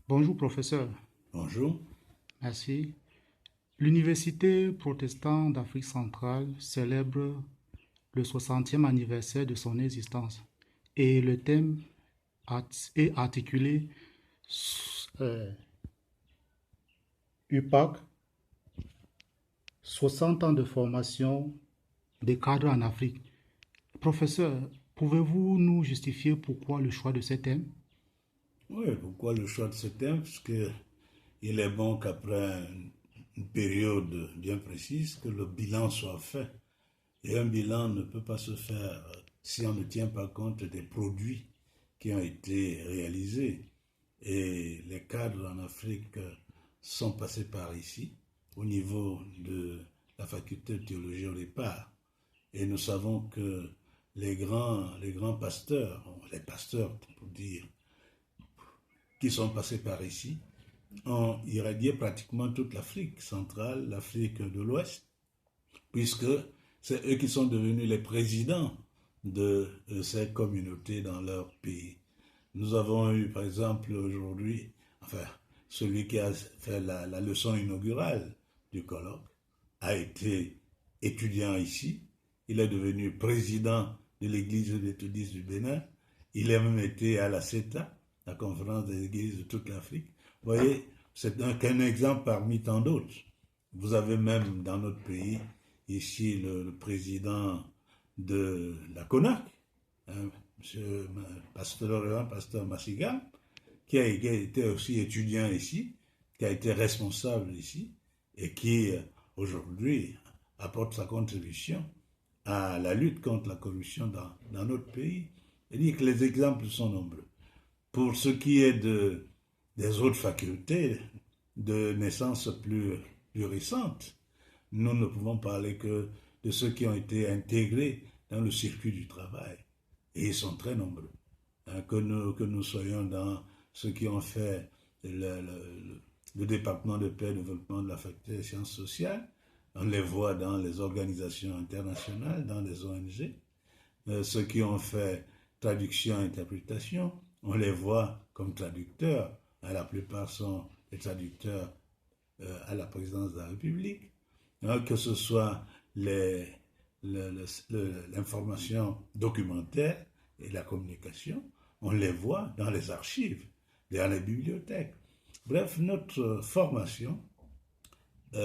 Bonjour professeur, Bonjour. merci. L'Université protestante d'Afrique centrale célèbre le 60e anniversaire de son existence et le thème est articulé euh, UPAC, 60 ans de formation des cadres en Afrique. Professeur, pouvez-vous nous justifier pourquoi le choix de ce thème? Oui, pourquoi le choix de ce thème? Parce que il est bon qu'après une période bien précise, que le bilan soit fait. Et un bilan ne peut pas se faire si on ne tient pas compte des produits qui ont été réalisés. Et les cadres en Afrique sont passés par ici, au niveau de la faculté de théologie au départ. Et nous savons que les grands pasteurs, les pasteurs pour dire, qui sont passés par ici, ont irradié pratiquement toute l'Afrique centrale, l'Afrique de l'Ouest, puisque c'est eux qui sont devenus les présidents de ces communautés dans leur pays. Nous avons eu, par exemple, aujourd'hui, enfin, celui qui a fait la leçon inaugurale du colloque a été étudiant ici. Il est devenu président de l'Église méthodiste du Bénin. Il a même été à la CETA, la conférence des églises de toute l'Afrique. Vous voyez, c'est qu'un exemple parmi tant d'autres. Vous avez même dans notre pays, ici, le président de la CONAC, hein, M. Pasteur Massiga, qui a été aussi étudiant ici, qui a été responsable ici, et qui aujourd'hui apporte sa contribution à la lutte contre la corruption dans notre pays. Il dit que les exemples sont nombreux. Pour ce qui est des autres facultés de naissance plus récentes, nous ne pouvons parler que de ceux qui ont été intégrés dans le circuit du travail. Et ils sont très nombreux. Hein, que nous soyons dans ceux qui ont fait le département de paix et développement de la faculté des sciences sociales, on les voit dans les organisations internationales, dans les ONG. Ceux qui ont fait traduction et interprétation, on les voit comme traducteurs. La plupart sont des traducteurs à la présidence de la République. Hein, que ce soit l'information documentaire et la communication, on les voit dans les archives, dans les bibliothèques. Bref, notre formation